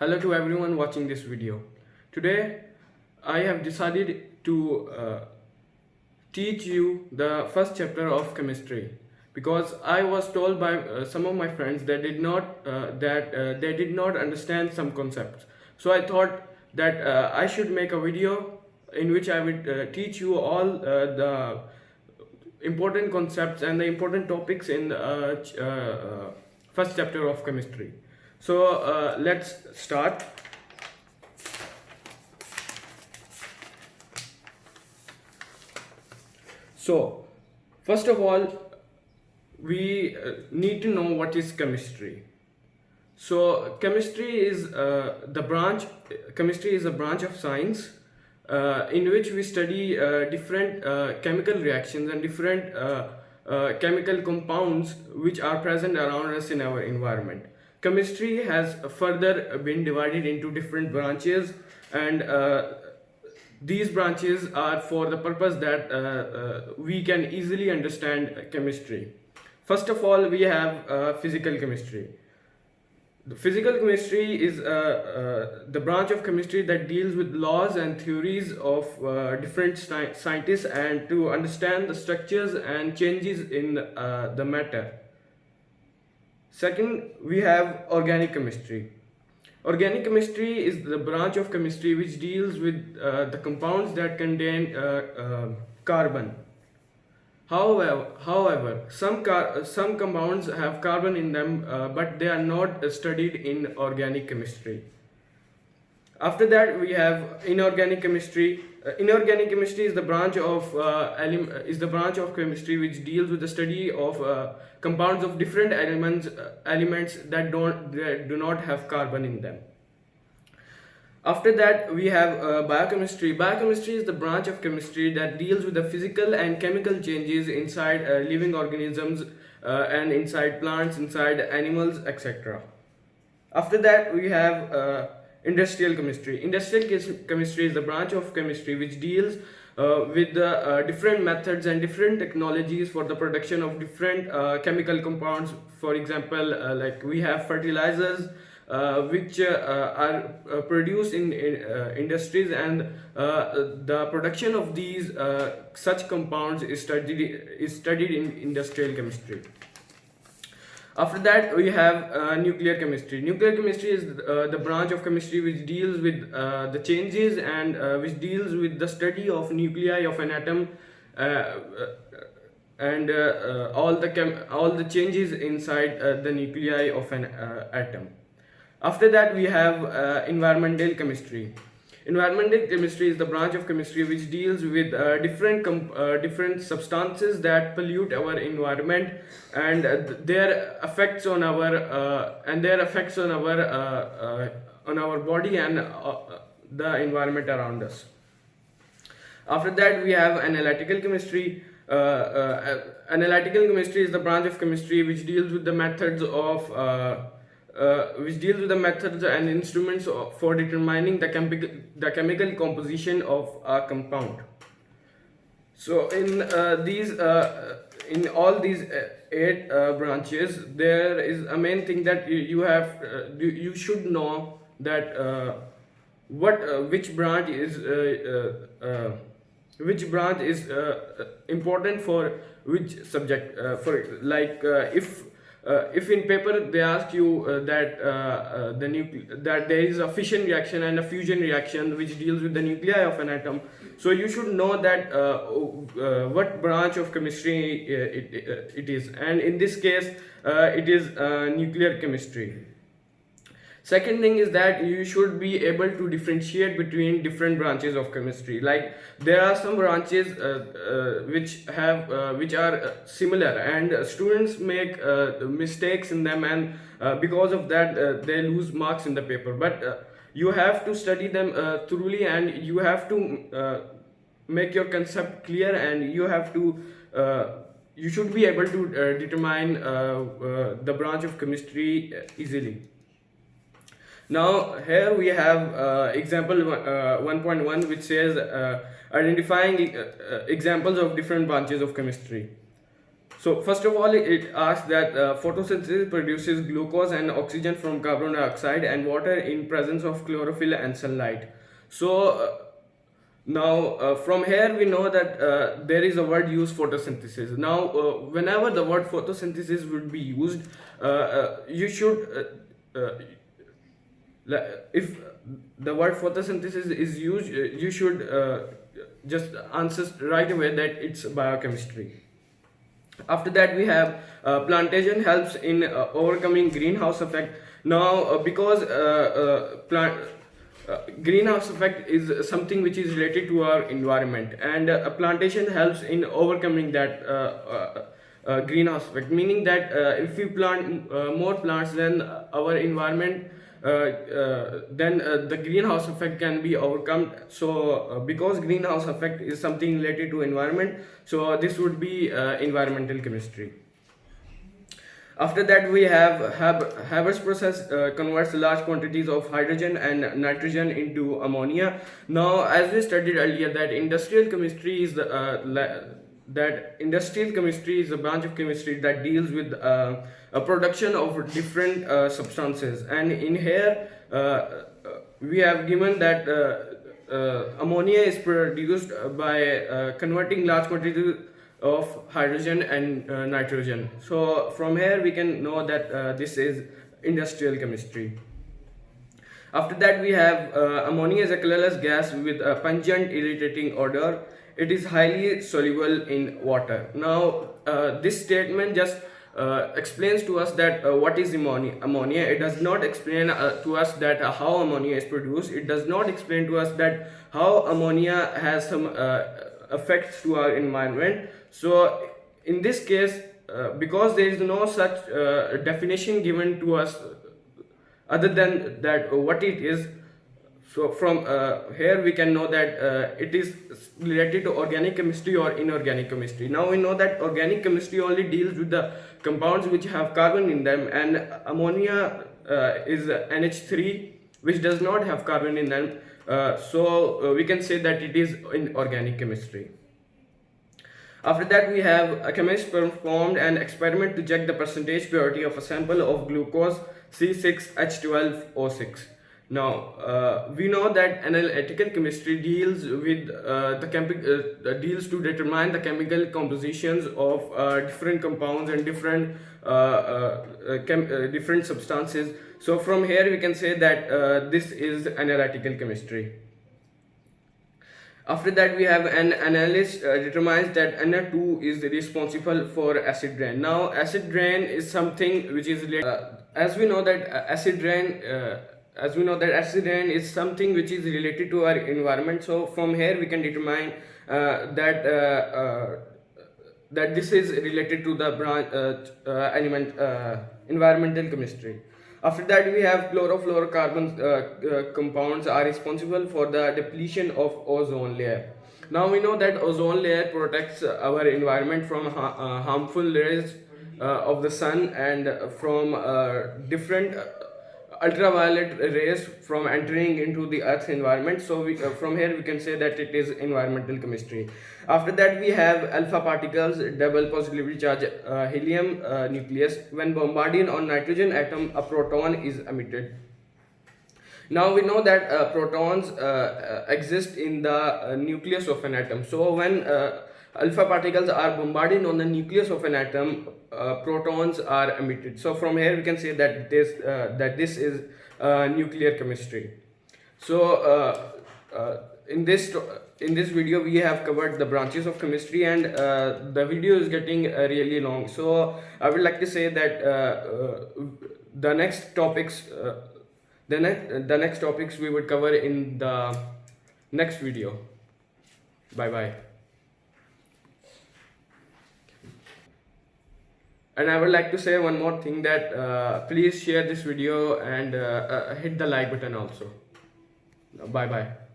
Hello to everyone watching this video. Today I have decided to teach you the first chapter of chemistry because I was told by some of my friends that they did not understand some concepts. So I thought that I should make a video in which I would teach you all the important concepts and the important topics in the first chapter of chemistry. So let's start. So, first of all, we need to know what is chemistry. So, chemistry is the branch. Chemistry is a branch of science in which we study different chemical reactions and different chemical compounds which are present around us in our environment. Chemistry has further been divided into different branches, and these branches are for the purpose that we can easily understand chemistry. First of all, we have physical chemistry. The physical chemistry is the branch of chemistry that deals with laws and theories of different scientists and to understand the structures and changes in the matter. Second, we have organic chemistry. Organic chemistry is the branch of chemistry which deals with the compounds that contain carbon. However, some compounds have carbon in them, but they are not studied in organic chemistry. After that, we have inorganic chemistry. Inorganic chemistry is the branch of chemistry which deals with the study of compounds of different elements that do not have carbon in them. After that, we have biochemistry. Biochemistry is the branch of chemistry that deals with the physical and chemical changes inside living organisms and inside plants, inside animals, etc. After that, we have industrial chemistry. Chemistry is the branch of chemistry which deals with the different methods and different technologies for the production of different chemical compounds. For example, like we have fertilizers, which are produced in industries, and the production of these such compounds is studied in industrial chemistry. After that, we have nuclear chemistry. Nuclear chemistry is the branch of chemistry which deals with the changes and which deals with the study of nuclei of an atom, and all the changes inside the nuclei of an atom. After that, we have environmental chemistry. Environmental chemistry is the branch of chemistry which deals with different substances that pollute our environment and their effects on our body and the environment around us. After that, we have analytical chemistry. Analytical chemistry is the branch of chemistry which deals with the methods and instruments for determining the chemical composition of a compound. So in all these eight branches, there is a main thing that you should know that which branch is important for which subject. If in paper they ask you that there is a fission reaction and a fusion reaction which deals with the nuclei of an atom, so you should know that what branch of chemistry it is, and in this case it is nuclear chemistry. Second thing is that you should be able to differentiate between different branches of chemistry. Like there are some branches which are similar, and students make mistakes in them, and because of that they lose marks in the paper. But you have to study them thoroughly, and you have to make your concept clear, and you should be able to determine the branch of chemistry easily. Now here we have example 1.1, which says identifying examples of different branches of chemistry. So first of all, it asks that photosynthesis produces glucose and oxygen from carbon dioxide and water in presence of chlorophyll and sunlight. So now from here we know that there is a word used, photosynthesis. Now whenever the word photosynthesis would be used, you should if the word photosynthesis is used, you should just answer right away that it's biochemistry. After that, we have plantation helps in overcoming greenhouse effect. Now because greenhouse effect is something which is related to our environment, and a plantation helps in overcoming that greenhouse effect, meaning that if we plant more plants, then our environment then the greenhouse effect can be overcome. So because greenhouse effect is something related to environment, so this would be environmental chemistry. After that, we have Haber's process converts large quantities of hydrogen and nitrogen into ammonia. Now, as we studied earlier, that industrial chemistry is a branch of chemistry that deals with a production of different substances. And in here, we have given that ammonia is produced by converting large quantities of hydrogen and nitrogen. So from here we can know that this is industrial chemistry. After that, we have ammonia is a colorless gas with a pungent irritating odor. It is highly soluble in water. Now this statement just explains to us that what is ammonia. It does not explain to us that how ammonia is produced. It does not explain to us that how ammonia has some effects to our environment. So in this case, because there is no such definition given to us other than that what it is, so from here we can know that it is related to organic chemistry or inorganic chemistry. Now we know that organic chemistry only deals with the compounds which have carbon in them, and ammonia is NH3, which does not have carbon in them. So we can say that it is in organic chemistry. After that, we have a chemist performed an experiment to check the percentage purity of a sample of glucose C6H12O6. Now we know that analytical chemistry deals with deals to determine the chemical compositions of different compounds and different different substances. So from here we can say that this is analytical chemistry. After that, we have an analyst determines that Na2 is responsible for acid rain. Now acid rain is something which is as we know that acid rain is something which is related to our environment. So from here we can determine that this is related to the environmental chemistry. After that, we have chlorofluorocarbon compounds are responsible for the depletion of ozone layer. Now we know that ozone layer protects our environment from harmful rays of the sun and from different ultraviolet rays from entering into the earth's environment. So from here we can say that it is environmental chemistry. After that, we have alpha particles, double positively charged helium nucleus. When bombarded on nitrogen atom, a proton is emitted. Now we know that protons exist in the nucleus of an atom. So when alpha particles are bombarded on the nucleus of an atom, protons are emitted. So from here we can say that this is nuclear chemistry. So in this video we have covered the branches of chemistry, and the video is getting really long. So I would like to say that the next topics we would cover in the next video. Bye bye. And I would like to say one more thing, that please share this video and hit the like button also. Bye bye.